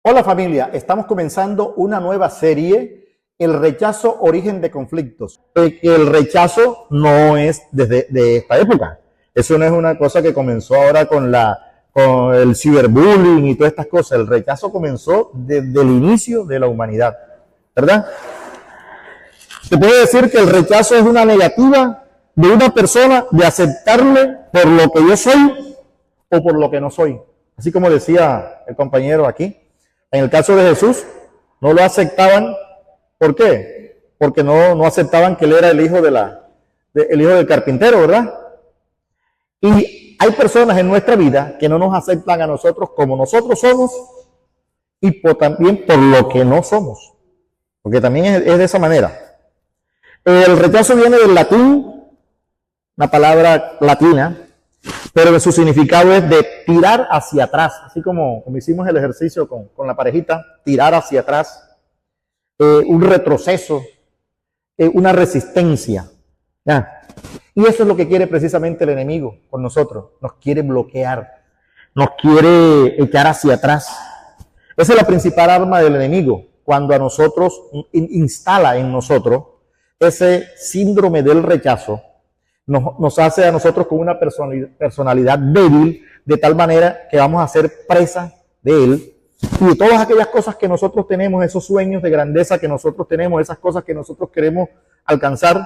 Hola familia, estamos comenzando una nueva serie, el rechazo, origen de conflictos. El rechazo no es desde esta época. Eso no es una cosa que comenzó ahora con el ciberbullying y todas estas cosas. El rechazo comenzó desde el inicio de la humanidad, ¿verdad? Se puede decir que el rechazo es una negativa de una persona de aceptarle por lo que yo soy o por lo que no soy. Así como decía el compañero aquí. En el caso de Jesús, no lo aceptaban. ¿Por qué? Porque no aceptaban que él era el hijo el hijo del carpintero, ¿verdad? Y hay personas en nuestra vida que no nos aceptan a nosotros como nosotros somos y también por lo que no somos. Porque también es de esa manera. El rechazo viene del latín, una palabra latina, pero su significado es de tirar hacia atrás, así como hicimos el ejercicio con la parejita, tirar hacia atrás, un retroceso, una resistencia. ¿Ya? Y eso es lo que quiere precisamente el enemigo con nosotros, nos quiere bloquear, nos quiere echar hacia atrás. Esa es la principal arma del enemigo, cuando a nosotros instala en nosotros ese síndrome del rechazo. Nos hace a nosotros con una personalidad débil, de tal manera que vamos a ser presa de él. Y de todas aquellas cosas que nosotros tenemos, esos sueños de grandeza que nosotros tenemos, esas cosas que nosotros queremos alcanzar,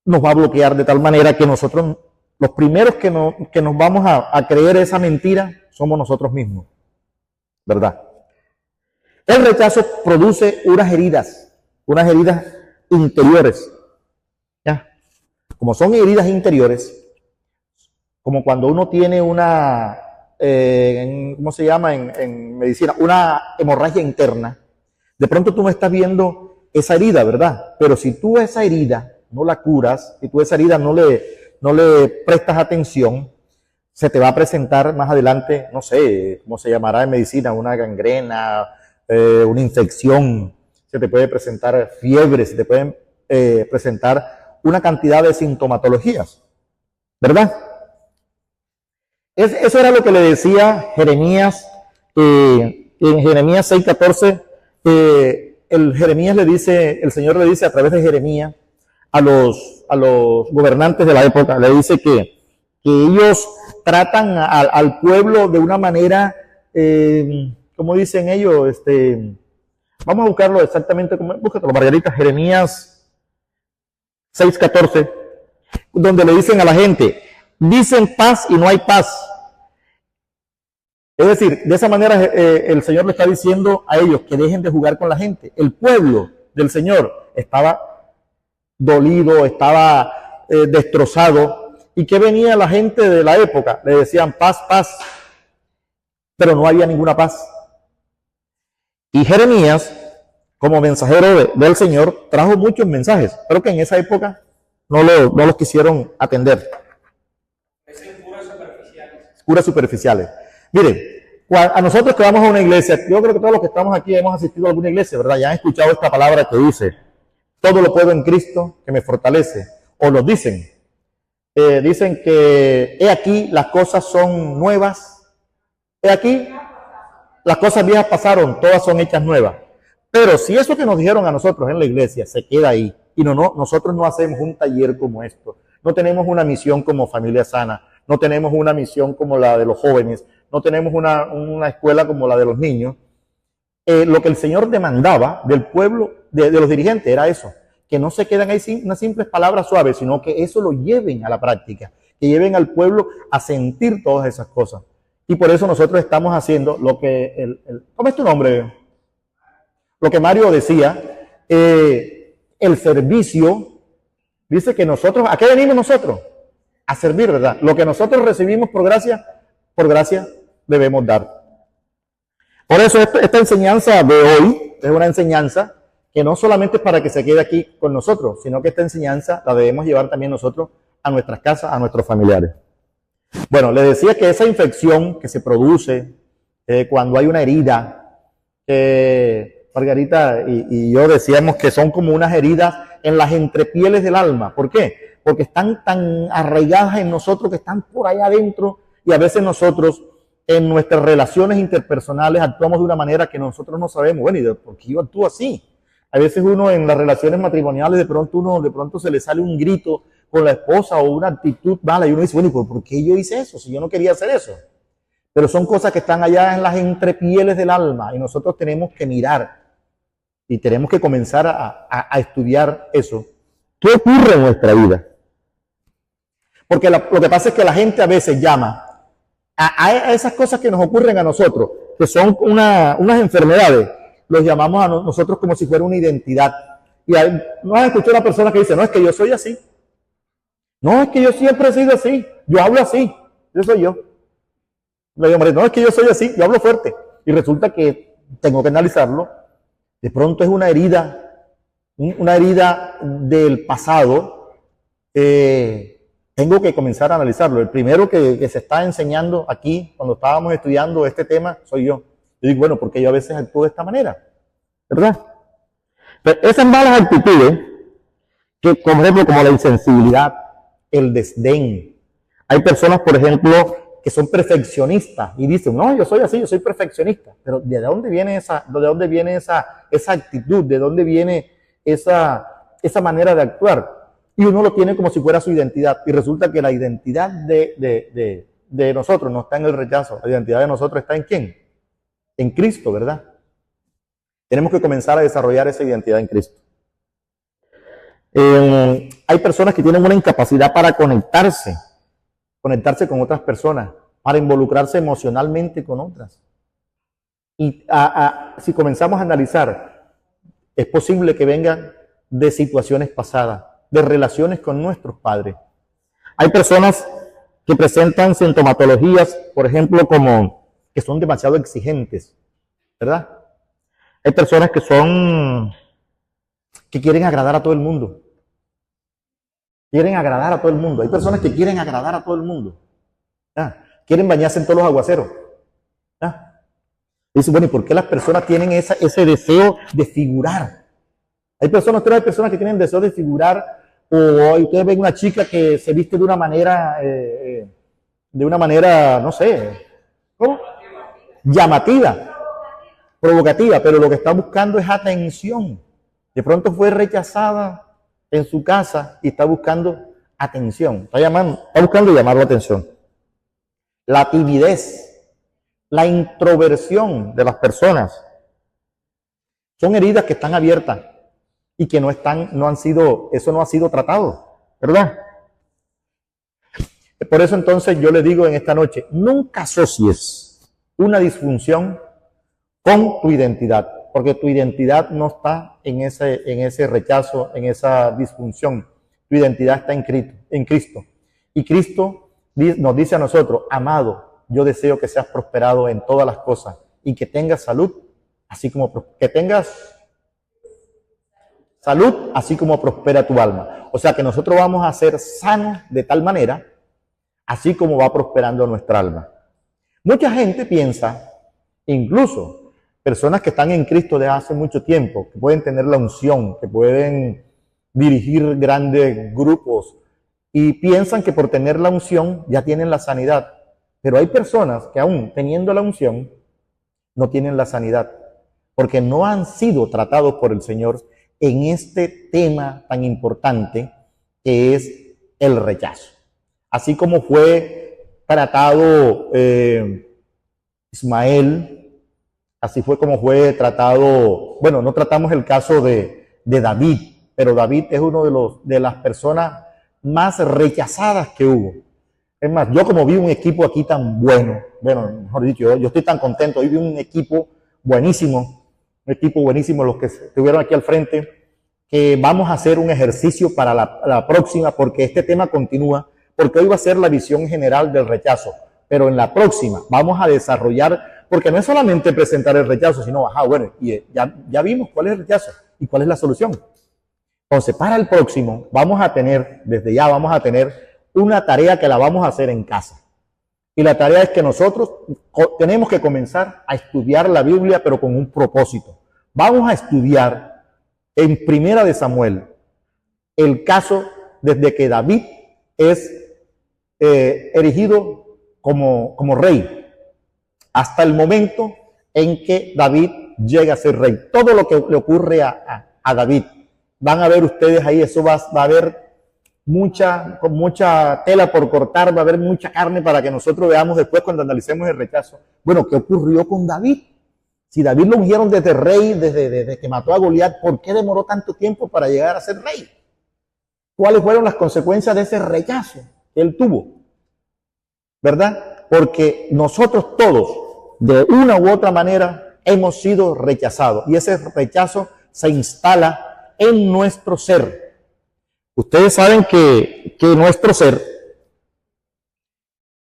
nos va a bloquear de tal manera que nosotros, los primeros que nos vamos a creer esa mentira, somos nosotros mismos. ¿Verdad? El rechazo produce unas heridas interiores. Como son heridas interiores, como cuando uno tiene una, ¿cómo se llama en medicina? Una hemorragia interna. De pronto tú no estás viendo esa herida, ¿verdad? Pero si tú esa herida no la curas, y tú esa herida no le prestas atención, se te va a presentar más adelante, no sé, ¿cómo se llamará en medicina? Una gangrena, una infección, se te puede presentar fiebre, se te pueden presentar una cantidad de sintomatologías, ¿verdad? Eso era lo que le decía Jeremías, en Jeremías 6:14, el Señor le dice a través de Jeremías a los gobernantes de la época, le dice que ellos tratan al pueblo de una manera, como dicen ellos, vamos a buscarlo exactamente, búscatelo, Margarita, Jeremías 6:14, donde le dicen a la gente, dicen paz y no hay paz. Es decir, de esa manera el Señor le está diciendo a ellos que dejen de jugar con la gente. El pueblo del Señor estaba dolido, estaba destrozado. ¿Y qué venía la gente de la época? Le decían paz, paz, pero no había ninguna paz. Y Jeremías, como mensajero del Señor, trajo muchos mensajes, pero que en esa época no los quisieron atender. Es curas superficiales. Curas superficiales. Miren, a nosotros que vamos a una iglesia, yo creo que todos los que estamos aquí hemos asistido a alguna iglesia, ¿verdad? Ya han escuchado esta palabra que dice, todo lo puedo en Cristo que me fortalece. O lo dicen. Dicen que, he aquí, las cosas son nuevas. He aquí, las cosas viejas pasaron, todas son hechas nuevas. Pero si eso que nos dijeron a nosotros en la iglesia se queda ahí, y nosotros no hacemos un taller como esto, no tenemos una misión como Familia Sana, no tenemos una misión como la de los jóvenes, no tenemos una escuela como la de los niños, lo que el Señor demandaba del pueblo, de los dirigentes, era eso, que no se quedan ahí sin unas simples palabras suaves, sino que eso lo lleven a la práctica, que lleven al pueblo a sentir todas esas cosas. Y por eso nosotros estamos haciendo lo que ¿cómo es tu nombre? Lo que Mario decía, el servicio, dice que nosotros, ¿a qué venimos nosotros? A servir, ¿verdad? Lo que nosotros recibimos por gracia debemos dar. Por eso esta enseñanza de hoy es una enseñanza que no solamente es para que se quede aquí con nosotros, sino que esta enseñanza la debemos llevar también nosotros a nuestras casas, a nuestros familiares. Bueno, les decía que esa infección que se produce cuando hay una herida, Margarita y yo decíamos que son como unas heridas en las entrepieles del alma. ¿Por qué? Porque están tan arraigadas en nosotros, que están por allá adentro, y a veces nosotros en nuestras relaciones interpersonales actuamos de una manera que nosotros no sabemos. Bueno, ¿y por qué yo actúo así? A veces uno en las relaciones matrimoniales, de pronto se le sale un grito con la esposa o una actitud mala y uno dice, bueno, ¿y por qué yo hice eso? Si yo no quería hacer eso. Pero son cosas que están allá en las entrepieles del alma y nosotros tenemos que mirar y tenemos que comenzar a estudiar eso. ¿Qué ocurre en nuestra vida? Porque lo que pasa es que la gente a veces llama a esas cosas que nos ocurren a nosotros, que son unas enfermedades, los llamamos a nosotros como si fuera una identidad. Y no has escuchado a una persona que dice, no, es que yo soy así. No, es que yo siempre he sido así. Yo hablo así. Yo soy yo. Le digo, no, es que yo soy así. Yo hablo fuerte. Y resulta que tengo que analizarlo. De pronto es una herida del pasado. Tengo que comenzar a analizarlo. El primero que se está enseñando aquí, cuando estábamos estudiando este tema, soy yo. Yo digo, bueno, porque yo a veces actúo de esta manera, ¿verdad? Pero esas malas actitudes, que por ejemplo, como la insensibilidad, el desdén. Hay personas, por ejemplo, que son perfeccionistas y dicen, no, yo soy así, yo soy perfeccionista. Pero ¿de dónde viene esa actitud? ¿De dónde viene esa manera de actuar? Y uno lo tiene como si fuera su identidad. Y resulta que la identidad de nosotros no está en el rechazo. La identidad de nosotros está en ¿quién? En Cristo, ¿verdad? Tenemos que comenzar a desarrollar esa identidad en Cristo. Hay personas que tienen una incapacidad para conectarse con otras personas, para involucrarse emocionalmente con otras. Y si comenzamos a analizar, es posible que vengan de situaciones pasadas, de relaciones con nuestros padres. Hay personas que presentan sintomatologías, por ejemplo, como que son demasiado exigentes, ¿verdad? Hay personas que quieren agradar a todo el mundo. Quieren agradar a todo el mundo. Hay personas que quieren agradar a todo el mundo. ¿Ya? Quieren bañarse en todos los aguaceros. ¿Ya? Dice, bueno, ¿y por qué las personas tienen ese deseo de figurar? Hay personas que tienen deseo de figurar, o ustedes ven una chica que se viste de una manera, no sé, ¿cómo? Llamativa, provocativa, pero lo que está buscando es atención. De pronto fue rechazada en su casa y está buscando atención. Está buscando llamar la atención. La timidez, la introversión de las personas son heridas que están abiertas y que eso no ha sido tratado, ¿verdad? Por eso entonces yo le digo en esta noche, nunca asocies una disfunción con tu identidad, porque tu identidad no está en ese rechazo, en esa disfunción. Tu identidad está en Cristo. Y Cristo nos dice a nosotros, amado, yo deseo que seas prosperado en todas las cosas y que tengas salud, así como prospera tu alma. O sea que nosotros vamos a ser sanos de tal manera, así como va prosperando nuestra alma. Mucha gente piensa, incluso personas que están en Cristo desde hace mucho tiempo, que pueden tener la unción, que pueden dirigir grandes grupos y piensan que por tener la unción ya tienen la sanidad. Pero hay personas que aún teniendo la unción no tienen la sanidad porque no han sido tratados por el Señor en este tema tan importante que es el rechazo. Así como fue tratado Ismael, así fue como fue tratado, bueno, no tratamos el caso de David, pero David es uno de las personas más rechazadas que hubo. Es más, yo como vi un equipo aquí tan bueno, mejor dicho, yo estoy tan contento, hoy vi un equipo buenísimo, los que estuvieron aquí al frente, que vamos a hacer un ejercicio para la próxima, porque este tema continúa, porque hoy va a ser la visión general del rechazo, pero en la próxima vamos a desarrollar, porque no es solamente presentar el rechazo, sino, y ya vimos cuál es el rechazo y cuál es la solución. Entonces, para el próximo, desde ya vamos a tener una tarea que la vamos a hacer en casa. Y la tarea es que nosotros tenemos que comenzar a estudiar la Biblia, pero con un propósito. Vamos a estudiar en Primera de Samuel el caso desde que David es erigido como rey. hasta el momento en que David llega a ser rey. Todo lo que le ocurre a David, van a ver ustedes ahí, eso va a haber con mucha tela por cortar, va a haber mucha carne para que nosotros veamos después cuando analicemos el rechazo. Bueno, ¿qué ocurrió con David? Si David lo ungieron desde rey, desde que mató a Goliat, ¿por qué demoró tanto tiempo para llegar a ser rey? ¿Cuáles fueron las consecuencias de ese rechazo que él tuvo? ¿Verdad? Porque nosotros todos, de una u otra manera, hemos sido rechazados. Y ese rechazo se instala en nuestro ser. Ustedes saben que nuestro ser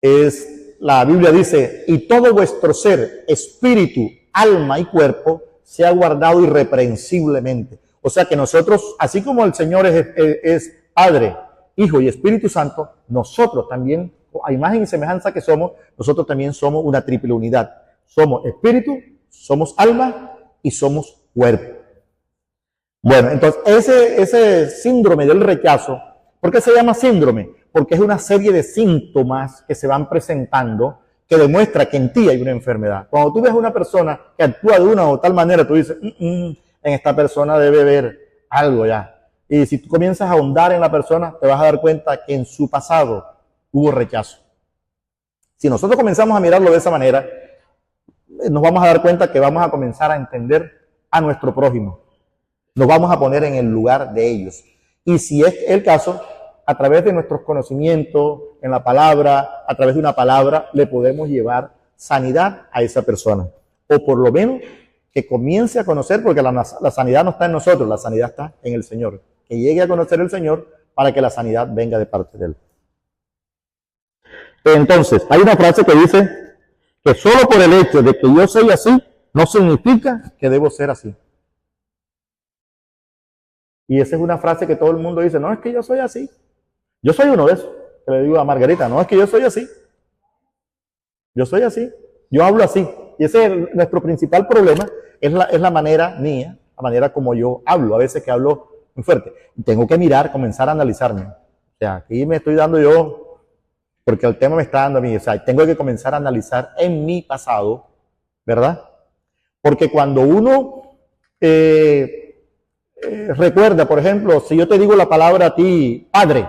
es, la Biblia dice, y todo vuestro ser, espíritu, alma y cuerpo, se ha guardado irreprensiblemente. O sea que nosotros, así como el Señor es Padre, Hijo y Espíritu Santo, nosotros también, a imagen y semejanza que somos, nosotros también somos una triple unidad. Somos espíritu, somos alma y somos cuerpo. Bueno, entonces ese síndrome del rechazo, ¿por qué se llama síndrome? Porque es una serie de síntomas que se van presentando que demuestra que en ti hay una enfermedad. Cuando tú ves a una persona que actúa de una o tal manera, tú dices, en esta persona debe haber algo ya. Y si tú comienzas a ahondar en la persona, te vas a dar cuenta que en su pasado hubo rechazo. Si nosotros comenzamos a mirarlo de esa manera, nos vamos a dar cuenta que vamos a comenzar a entender a nuestro prójimo. Nos vamos a poner en el lugar de ellos. Y si es el caso, a través de nuestros conocimientos en la palabra, a través de una palabra, le podemos llevar sanidad a esa persona. O por lo menos que comience a conocer, porque la sanidad no está en nosotros, la sanidad está en el Señor. Que llegue a conocer el Señor para que la sanidad venga de parte de Él. Entonces, hay una frase que dice que solo por el hecho de que yo soy así, no significa que debo ser así. Y esa es una frase que todo el mundo dice, no, es que yo soy así. Yo soy uno de esos, que le digo a Margarita, no, es que yo soy así. Yo soy así, yo hablo así. Y ese es nuestro principal problema, es la manera mía, la manera como yo hablo, a veces que hablo muy fuerte. Y tengo que mirar, comenzar a analizarme. O sea, aquí me estoy dando yo, porque el tema me está dando a mí, o sea, tengo que comenzar a analizar en mi pasado, ¿verdad? Porque cuando uno recuerda, por ejemplo, si yo te digo la palabra a ti, padre,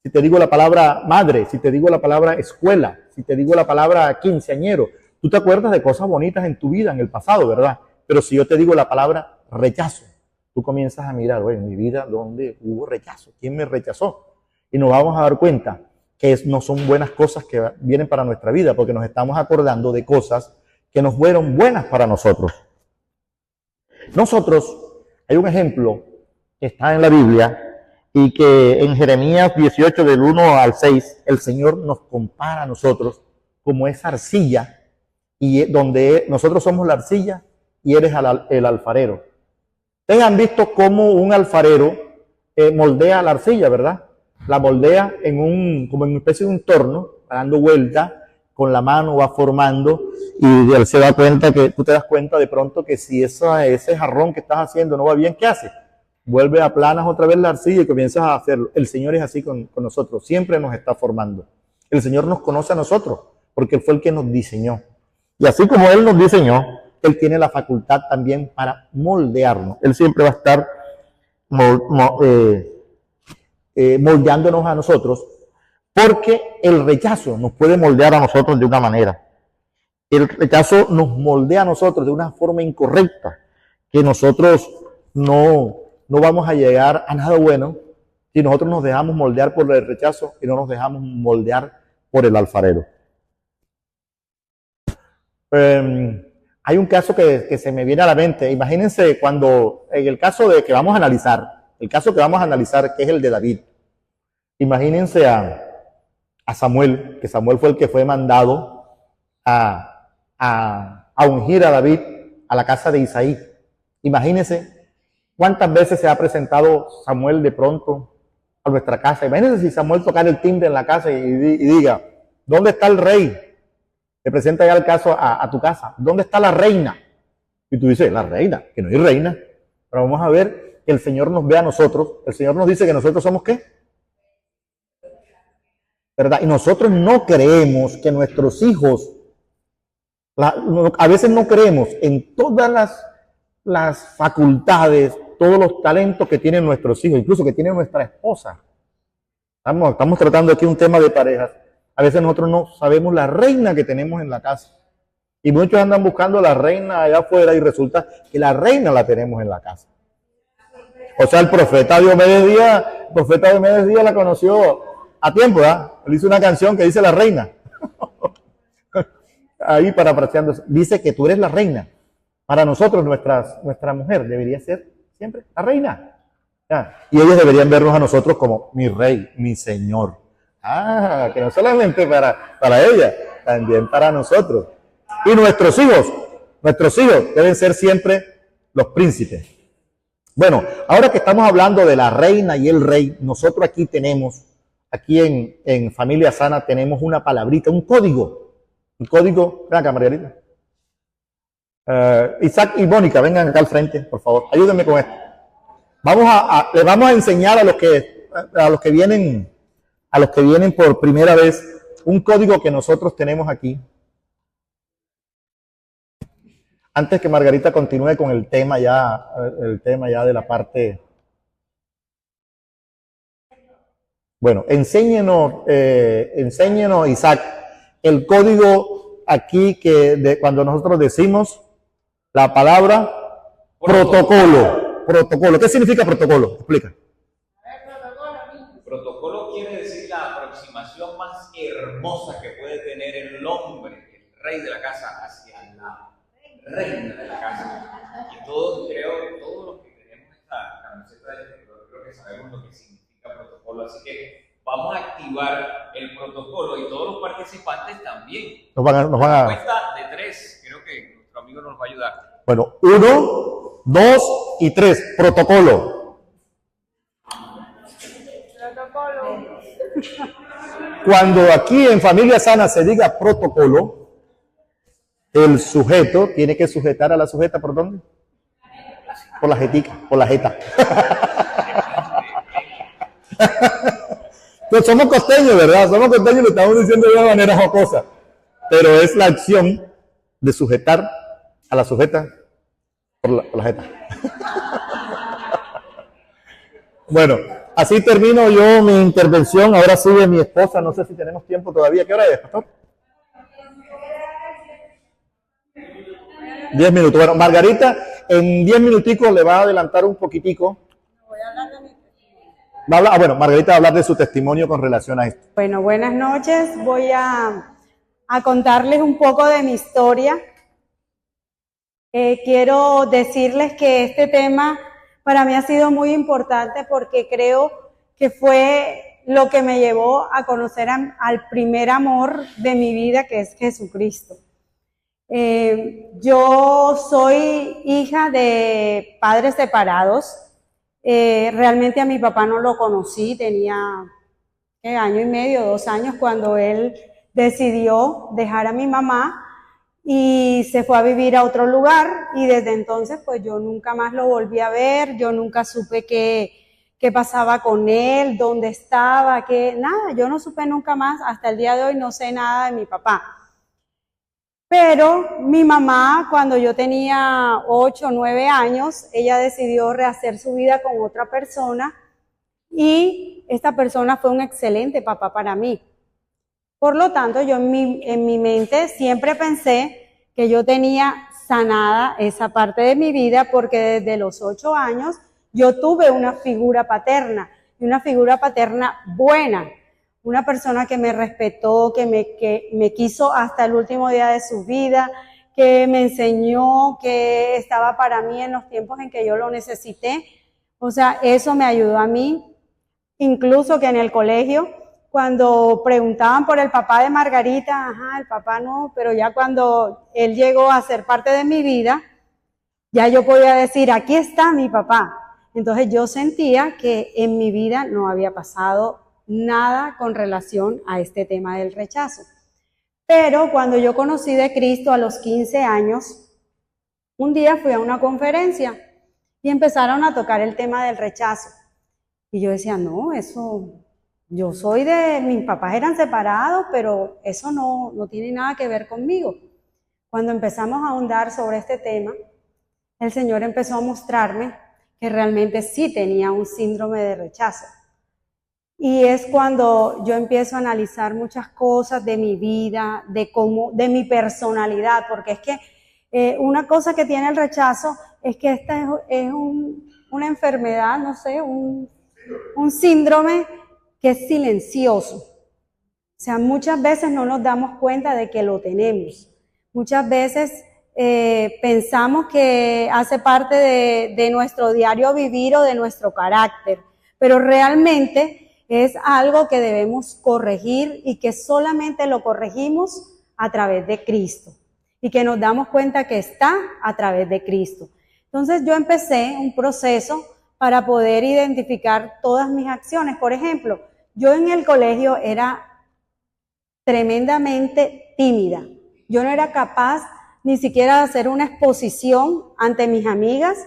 si te digo la palabra madre, si te digo la palabra escuela, si te digo la palabra quinceañero, tú te acuerdas de cosas bonitas en tu vida, en el pasado, ¿verdad? Pero si yo te digo la palabra rechazo, tú comienzas a mirar, oye, en mi vida, ¿dónde hubo rechazo? ¿Quién me rechazó? Y nos vamos a dar cuenta que no son buenas cosas que vienen para nuestra vida, porque nos estamos acordando de cosas que nos fueron buenas para nosotros. Nosotros, hay un ejemplo que está en la Biblia y que en Jeremías 18 del 1 al 6, el Señor nos compara a nosotros como esa arcilla, y donde nosotros somos la arcilla y eres el alfarero. Ustedes han visto cómo un alfarero moldea la arcilla, ¿verdad? La moldea como en una especie de un torno, dando vuelta, con la mano va formando, y él se da cuenta que, tú te das cuenta de pronto que si ese jarrón que estás haciendo no va bien, ¿qué hace? Vuelve a planas otra vez la arcilla y comienzas a hacerlo. El Señor es así con nosotros, siempre nos está formando. El Señor nos conoce a nosotros, porque Él fue el que nos diseñó. Y así como Él nos diseñó, Él tiene la facultad también para moldearnos. Él siempre va a estar moldeándonos a nosotros, porque el rechazo nos puede moldear a nosotros de una manera. El rechazo nos moldea a nosotros de una forma incorrecta, que nosotros no vamos a llegar a nada bueno si nosotros nos dejamos moldear por el rechazo y no nos dejamos moldear por el alfarero. Hay un caso que se me viene a la mente. Imagínense cuando, en el caso que vamos a analizar, que es el de David. Imagínense a Samuel, que Samuel fue el que fue mandado a ungir a David a la casa de Isaí. Imagínense cuántas veces se ha presentado Samuel de pronto a nuestra casa. Imagínense si Samuel tocara el timbre en la casa y diga, ¿dónde está el rey? Te presenta ya el caso a tu casa. ¿Dónde está la reina? Y tú dices, la reina, que no hay reina. Pero vamos a ver que el Señor nos ve a nosotros. El Señor nos dice que nosotros somos ¿qué? ¿Verdad? Y nosotros no creemos que nuestros hijos A veces no creemos en todas las facultades, todos los talentos que tienen nuestros hijos, incluso que tiene nuestra esposa. Estamos tratando aquí un tema de parejas. A veces nosotros no sabemos la reina que tenemos en la casa. Y muchos andan buscando la reina allá afuera y resulta que la reina la tenemos en la casa. O sea, el profeta Diomedes Díaz la conoció a tiempo, ¿verdad? Él hizo una canción que dice la reina. Ahí parafraseando, dice que tú eres la reina. Para nosotros, nuestra mujer debería ser siempre la reina. Y ellos deberían vernos a nosotros como mi rey, mi señor. Que no solamente para ella, también para nosotros. Y nuestros hijos deben ser siempre los príncipes. Bueno, ahora que estamos hablando de la reina y el rey, nosotros aquí en Familia Sana tenemos una palabrita, un código. Ven acá, Margarita. Isaac y Mónica, vengan acá al frente, por favor. Ayúdenme con esto. Le vamos a enseñar a los que vienen por primera vez un código que nosotros tenemos aquí. Antes que Margarita continúe con el tema ya de la parte. Bueno, enséñenos Isaac, el código aquí cuando nosotros decimos la palabra protocolo. ¿Qué significa protocolo? Explica. Protocolo quiere decir la aproximación más hermosa que puede tener el hombre, el rey de la casa, hacia la reina de la casa. Y todos los que tenemos esta camiseta de creo que sabemos lo que significa protocolo, así que vamos a activar el protocolo y todos los participantes también. Nos van a... Cuenta de 3, creo que nuestro amigo nos va a ayudar. Bueno, 1, 2 y 3, protocolo. Cuando aquí en Familia Sana se diga protocolo, el sujeto tiene que sujetar a la sujeta, ¿por dónde? Por la jetica, por la jeta. Pues somos costeños, ¿verdad? Somos costeños y lo estamos diciendo de una manera jocosa. Pero es la acción de sujetar a la sujeta por la jeta. Bueno, así termino yo mi intervención. Ahora sigue mi esposa. No sé si tenemos tiempo todavía. ¿Qué hora es, pastor? 10 minutos. Bueno, Margarita, en 10 minuticos le va a adelantar un poquitico. Voy a hablar de mi Bueno, Margarita va a hablar de su testimonio con relación a esto. Bueno, buenas noches. Voy a contarles un poco de mi historia. Quiero decirles que este tema para mí ha sido muy importante porque creo que fue lo que me llevó a conocer al primer amor de mi vida, que es Jesucristo. Yo soy hija de padres separados. Realmente a mi papá no lo conocí, tenía año y medio, 2 años, cuando él decidió dejar a mi mamá y se fue a vivir a otro lugar, y desde entonces pues yo nunca más lo volví a ver. Yo nunca supe qué pasaba con él, dónde estaba, nada, yo no supe nunca más. Hasta el día de hoy no sé nada de mi papá. Pero mi mamá, cuando yo tenía 8 o 9 años, ella decidió rehacer su vida con otra persona, y esta persona fue un excelente papá para mí. Por lo tanto, yo en mi mente siempre pensé que yo tenía sanada esa parte de mi vida, porque desde los 8 años yo tuve una figura paterna, y una figura paterna buena. Una persona que me respetó, que me quiso hasta el último día de su vida, que me enseñó, que estaba para mí en los tiempos en que yo lo necesité. O sea, eso me ayudó a mí. Incluso que en el colegio, cuando preguntaban por el papá de Margarita, el papá no, pero ya cuando él llegó a ser parte de mi vida, ya yo podía decir, aquí está mi papá. Entonces yo sentía que en mi vida no había pasado nada con relación a este tema del rechazo. Pero cuando yo conocí de Cristo a los 15 años, un día fui a una conferencia y empezaron a tocar el tema del rechazo. Y yo decía, no, eso, mis papás eran separados, pero eso no tiene nada que ver conmigo. Cuando empezamos a ahondar sobre este tema, el Señor empezó a mostrarme que realmente sí tenía un síndrome de rechazo. Y es cuando yo empiezo a analizar muchas cosas de mi vida, de mi personalidad, porque es que una cosa que tiene el rechazo es que esta es una enfermedad, no sé, un síndrome que es silencioso. O sea, muchas veces no nos damos cuenta de que lo tenemos. Muchas veces pensamos que hace parte de nuestro diario vivir o de nuestro carácter, pero realmente es algo que debemos corregir y que solamente lo corregimos a través de Cristo y que nos damos cuenta que está a través de Cristo. Entonces yo empecé un proceso para poder identificar todas mis acciones. Por ejemplo, yo en el colegio era tremendamente tímida. Yo no era capaz ni siquiera de hacer una exposición ante mis amigas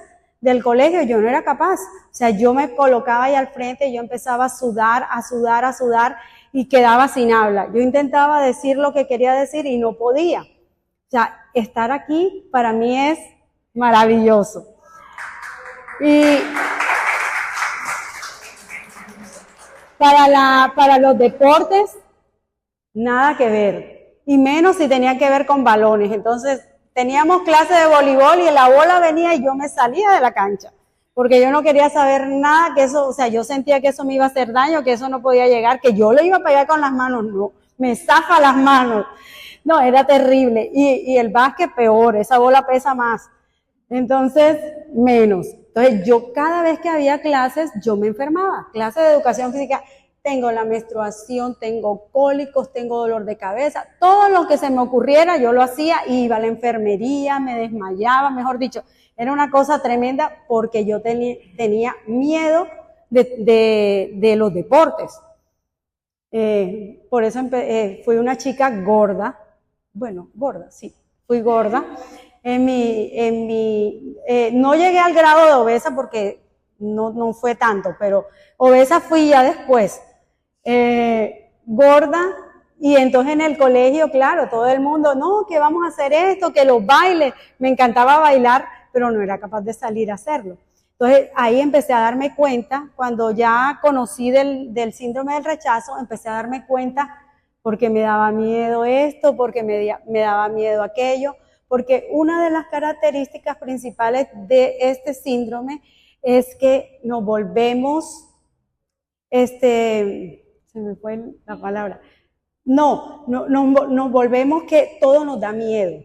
del colegio, yo no era capaz. O sea, yo me colocaba ahí al frente y yo empezaba a sudar y quedaba sin habla. Yo intentaba decir lo que quería decir y no podía. O sea, estar aquí para mí es maravilloso. Y para los deportes, nada que ver. Y menos si tenía que ver con balones. Entonces, teníamos clase de voleibol y la bola venía y yo me salía de la cancha. Porque yo no quería saber nada, que eso, o sea, yo sentía que eso me iba a hacer daño, que eso no podía llegar, que yo le iba a pegar con las manos. No, me zafa las manos. No, era terrible. Y el básquet peor, esa bola pesa más. Entonces, menos. Entonces, yo cada vez que había clases, yo me enfermaba. Clases de educación física, tengo la menstruación, tengo cólicos, tengo dolor de cabeza. Todo lo que se me ocurriera, yo lo hacía, iba a la enfermería, me desmayaba, mejor dicho. Era una cosa tremenda porque yo tenía miedo de los deportes. Por eso fui una chica gorda. Bueno, gorda, sí, fui gorda. No llegué al grado de obesa porque no fue tanto, pero obesa fui ya después. Gorda, y entonces en el colegio, claro, todo el mundo, no, que vamos a hacer esto, que los bailes, me encantaba bailar, pero no era capaz de salir a hacerlo. Entonces ahí empecé a darme cuenta, cuando ya conocí del síndrome del rechazo, empecé a darme cuenta porque me daba miedo esto, porque me daba miedo aquello, porque una de las características principales de este síndrome es que nos volvemos, se me fue la palabra, nos volvemos que todo nos da miedo,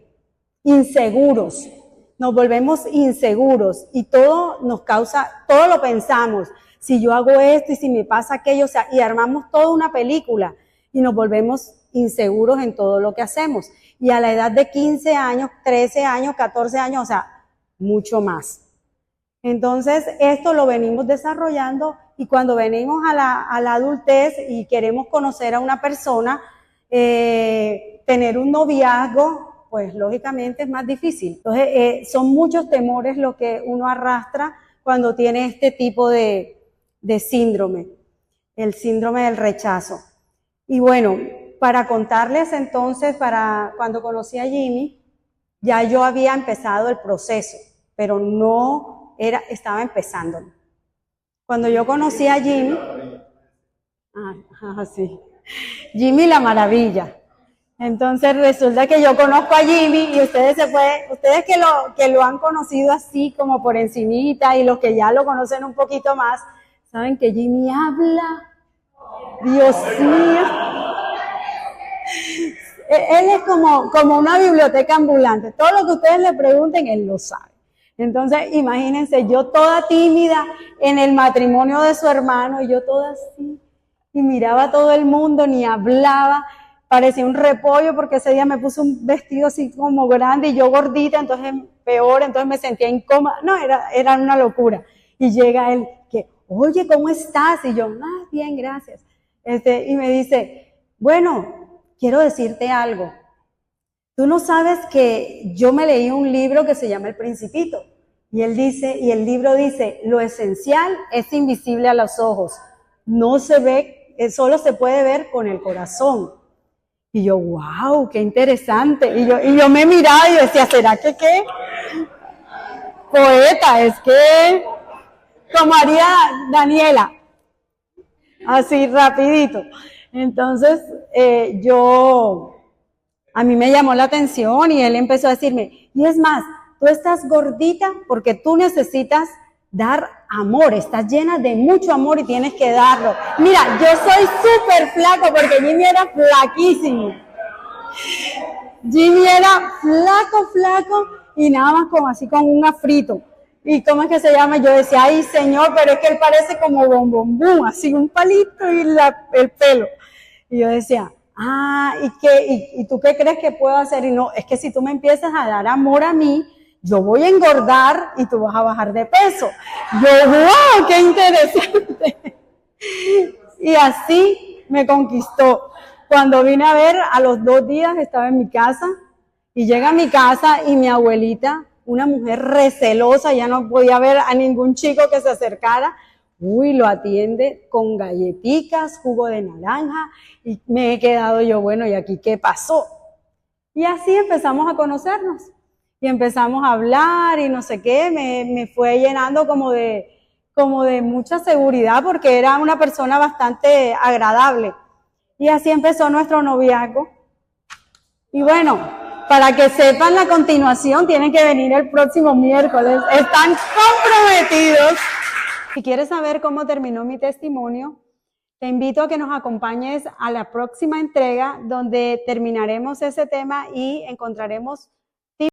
inseguros, nos volvemos inseguros y todo nos causa, todo lo pensamos, si yo hago esto y si me pasa aquello, o sea, y armamos toda una película y nos volvemos inseguros en todo lo que hacemos. Y a la edad de 15 años, 13 años, 14 años, o sea, mucho más. Entonces, esto lo venimos desarrollando y cuando venimos a la adultez y queremos conocer a una persona, tener un noviazgo, pues lógicamente es más difícil. Entonces, son muchos temores lo que uno arrastra cuando tiene este tipo de síndrome, el síndrome del rechazo. Y bueno, para contarles entonces, para cuando conocí a Jimmy, ya yo había empezado el proceso, pero no estaba empezando. Cuando yo conocí a Jimmy, sí, Jimmy la Maravilla. Entonces resulta que yo conozco a Jimmy y ustedes que lo han conocido así como por encimita y los que ya lo conocen un poquito más, saben que Jimmy habla, Dios mío. Él es como una biblioteca ambulante. Todo lo que ustedes le pregunten, él lo sabe. Entonces, imagínense, yo toda tímida en el matrimonio de su hermano y yo toda así, y miraba a todo el mundo, ni hablaba, parecía un repollo porque ese día me puse un vestido así como grande y yo gordita, entonces peor, entonces me sentía incómoda. No, era una locura. Y llega él, que, oye, ¿cómo estás? Y yo, bien, gracias. Y me dice, bueno, quiero decirte algo. Tú no sabes que yo me leí un libro que se llama El Principito. Y el libro dice, lo esencial es invisible a los ojos. No se ve, solo se puede ver con el corazón. Y yo, wow, qué interesante. Y yo me miraba y yo decía, ¿será que qué? Poeta, es que, como haría Daniela, así rapidito. Entonces, a mí me llamó la atención y él empezó a decirme, y es más, tú estás gordita porque tú necesitas dar amor, estás llena de mucho amor y tienes que darlo. Mira, yo soy súper flaco porque Jimmy era flaquísimo. Jimmy era flaco y nada más como así con un afrito. ¿Y cómo es que se llama? Yo decía, ay señor, pero es que él parece como bombón, así un palito y el pelo. Y yo decía, ¿y tú qué crees que puedo hacer? Y no, es que si tú me empiezas a dar amor a mí, yo voy a engordar y tú vas a bajar de peso. Yo, wow, qué interesante. Y así me conquistó. Cuando vine a ver, a los 2 días estaba en mi casa y llega a mi casa y mi abuelita, una mujer recelosa, ya no podía ver a ningún chico que se acercara. Uy, lo atiende con galletitas, jugo de naranja y me he quedado yo, bueno, ¿y aquí qué pasó? Y así empezamos a conocernos y empezamos a hablar y no sé qué, me fue llenando como de mucha seguridad porque era una persona bastante agradable. Y así empezó nuestro noviazgo. Y bueno, para que sepan la continuación, tienen que venir el próximo miércoles. Están comprometidos. Si quieres saber cómo terminó mi testimonio, te invito a que nos acompañes a la próxima entrega donde terminaremos ese tema y encontraremos